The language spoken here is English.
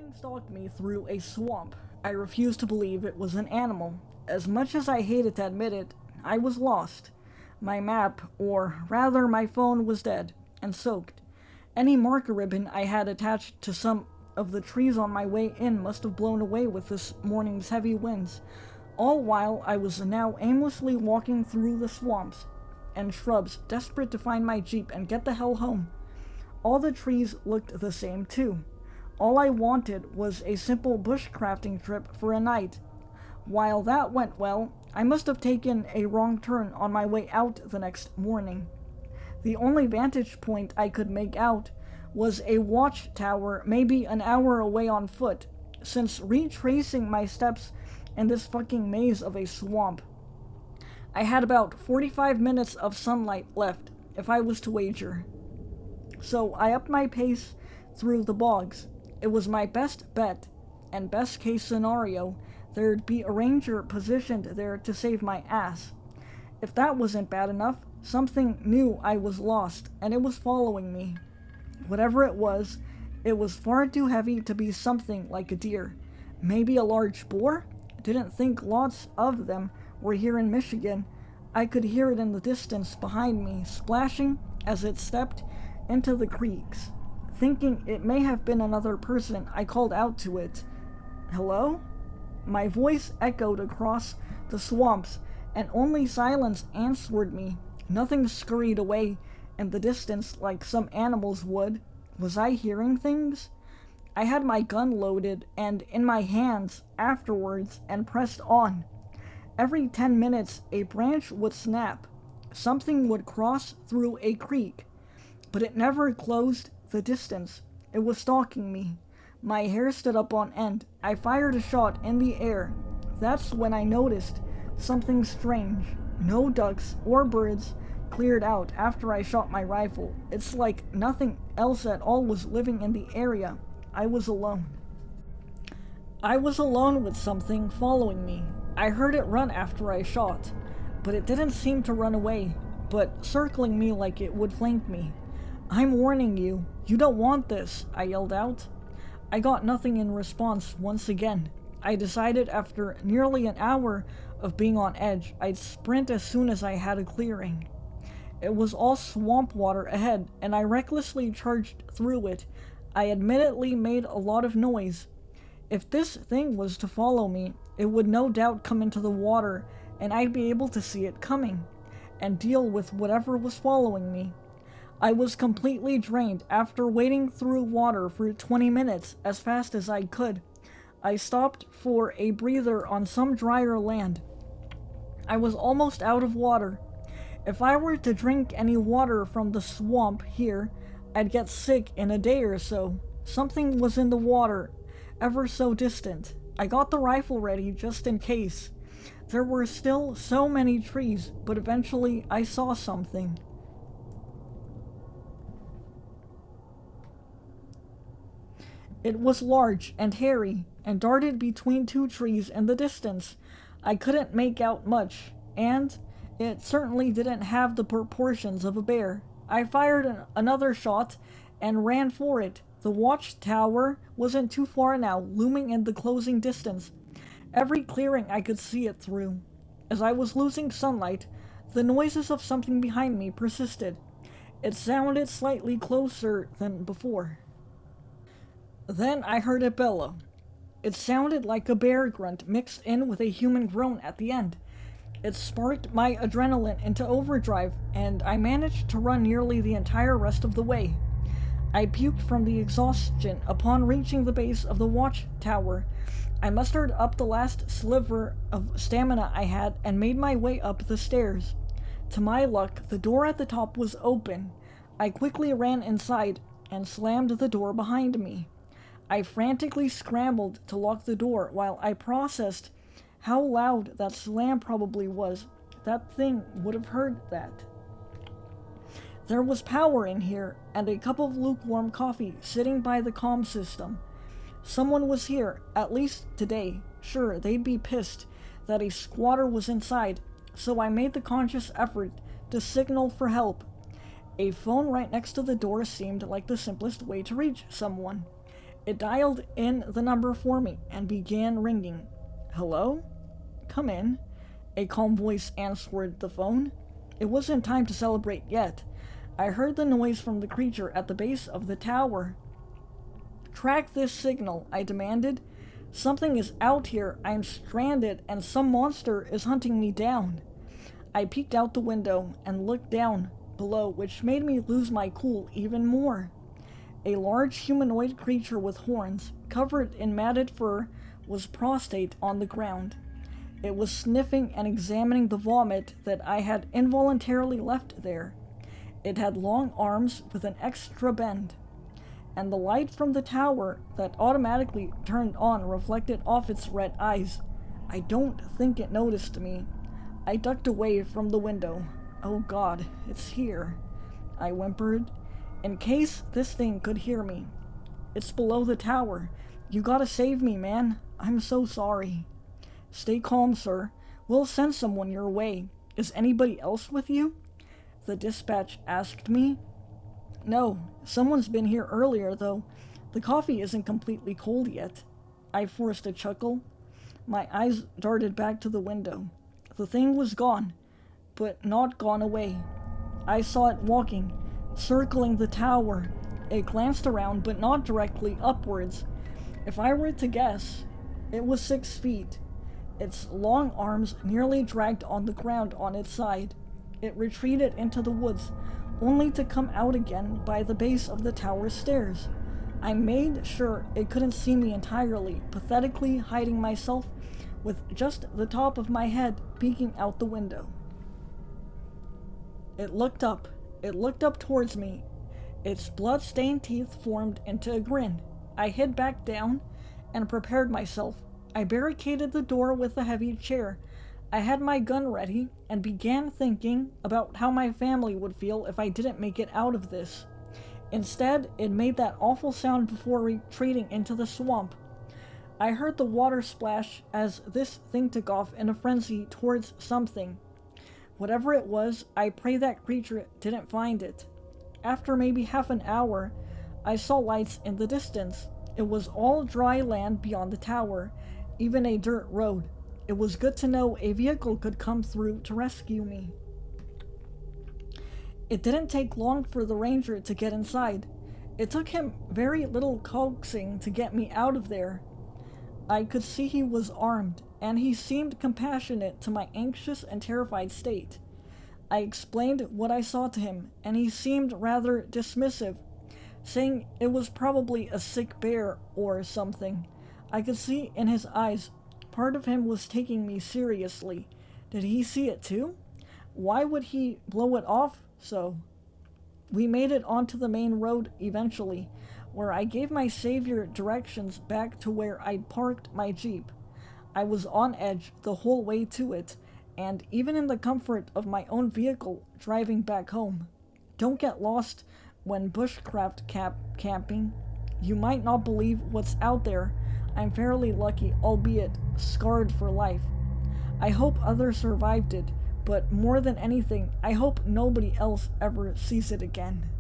Something stalked me through a swamp. I refused to believe it was an animal. As much as I hated to admit it, I was lost. My map, or rather my phone, was dead and soaked. Any marker ribbon I had attached to some of the trees on my way in must have blown away with this morning's heavy winds, all while I was now aimlessly walking through the swamps and shrubs, desperate to find my jeep and get the hell home. All the trees looked the same too. All I wanted was a simple bushcrafting trip for a night. While that went well, I must have taken a wrong turn on my way out the next morning. The only vantage point I could make out was a watchtower maybe an hour away on foot, since retracing my steps in this fucking maze of a swamp. I had about 45 minutes of sunlight left, if I was to wager. So I upped my pace through the bogs. It was my best bet, and best case scenario, there'd be a ranger positioned there to save my ass. If that wasn't bad enough, something knew I was lost, and it was following me. Whatever it was far too heavy to be something like a deer. Maybe a large boar? Didn't think lots of them were here in Michigan. I could hear it in the distance behind me, splashing as it stepped into the creeks. Thinking it may have been another person, I called out to it. Hello? My voice echoed across the swamps, and only silence answered me. Nothing scurried away in the distance like some animals would. Was I hearing things? I had my gun loaded and in my hands afterwards and pressed on. Every 10 minutes a branch would snap. Something would cross through a creek, but it never closed the distance. It was stalking me. My hair stood up on end. I fired a shot in the air. That's when I noticed something strange. No ducks or birds cleared out after I shot my rifle. It's like nothing else at all was living in the area. I was alone. I was alone with something following me. I heard it run after I shot, but it didn't seem to run away, but circling me like it would flank me. I'm warning you, you don't want this, I yelled out. I got nothing in response once again. I decided after nearly an hour of being on edge, I'd sprint as soon as I had a clearing. It was all swamp water ahead, and I recklessly charged through it. I admittedly made a lot of noise. If this thing was to follow me, it would no doubt come into the water, and I'd be able to see it coming, and deal with whatever was following me. I was completely drained after wading through water for 20 minutes as fast as I could. I stopped for a breather on some drier land. I was almost out of water. If I were to drink any water from the swamp here, I'd get sick in a day or so. Something was in the water, ever so distant. I got the rifle ready just in case. There were still so many trees, but eventually I saw something. It was large and hairy, and darted between two trees in the distance. I couldn't make out much, and it certainly didn't have the proportions of a bear. I fired another shot and ran for it. The watchtower wasn't too far now, looming in the closing distance. Every clearing I could see it through. As I was losing sunlight, the noises of something behind me persisted. It sounded slightly closer than before. Then I heard it bellow. It sounded like a bear grunt mixed in with a human groan at the end. It sparked my adrenaline into overdrive, and I managed to run nearly the entire rest of the way. I puked from the exhaustion upon reaching the base of the watchtower. I mustered up the last sliver of stamina I had and made my way up the stairs. To my luck, the door at the top was open. I quickly ran inside and slammed the door behind me. I frantically scrambled to lock the door while I processed how loud that slam probably was. That thing would have heard that. There was power in here, and a cup of lukewarm coffee sitting by the comm system. Someone was here, at least today. Sure, they'd be pissed that a squatter was inside, so I made the conscious effort to signal for help. A phone right next to the door seemed like the simplest way to reach someone. It dialed in the number for me and began ringing. Hello? Come in. A calm voice answered the phone. It wasn't time to celebrate yet. I heard the noise from the creature at the base of the tower. Track this signal, I demanded. Something is out here. I am stranded and some monster is hunting me down. I peeked out the window and looked down below, which made me lose my cool even more. A large humanoid creature with horns, covered in matted fur, was prostrate on the ground. It was sniffing and examining the vomit that I had involuntarily left there. It had long arms with an extra bend, and the light from the tower that automatically turned on reflected off its red eyes. I don't think it noticed me. I ducked away from the window. Oh God, it's here, I whimpered, in case this thing could hear me. It's below the tower. You gotta save me, man. I'm so sorry. Stay calm, sir. We'll send someone your way. Is anybody else with you? The dispatch asked me. No, someone's been here earlier, though. The coffee isn't completely cold yet. I forced a chuckle. My eyes darted back to the window. The thing was gone, but not gone away. I saw it walking, circling the tower. It glanced around, but not directly upwards. If I were to guess, it was 6 feet. Its long arms nearly dragged on the ground on its side. It retreated into the woods, only to come out again by the base of the tower's stairs. I made sure it couldn't see me entirely, pathetically hiding myself with just the top of my head peeking out the window. It looked up towards me. Its blood-stained teeth formed into a grin. I hid back down and prepared myself. I barricaded the door with a heavy chair. I had my gun ready and began thinking about how my family would feel if I didn't make it out of this. Instead, it made that awful sound before retreating into the swamp. I heard the water splash as this thing took off in a frenzy towards something. Whatever it was, I pray that creature didn't find it. After maybe half an hour, I saw lights in the distance. It was all dry land beyond the tower, even a dirt road. It was good to know a vehicle could come through to rescue me. It didn't take long for the ranger to get inside. It took him very little coaxing to get me out of there. I could see he was armed, and he seemed compassionate to my anxious and terrified state. I explained what I saw to him, and he seemed rather dismissive, saying it was probably a sick bear or something. I could see in his eyes part of him was taking me seriously. Did he see it too? Why would he blow it off so? We made it onto the main road eventually, where I gave my savior directions back to where I'd parked my Jeep. I was on edge the whole way to it, and even in the comfort of my own vehicle driving back home. Don't get lost when bushcraft camping. You might not believe what's out there. I'm fairly lucky, albeit scarred for life. I hope others survived it, but more than anything, I hope nobody else ever sees it again.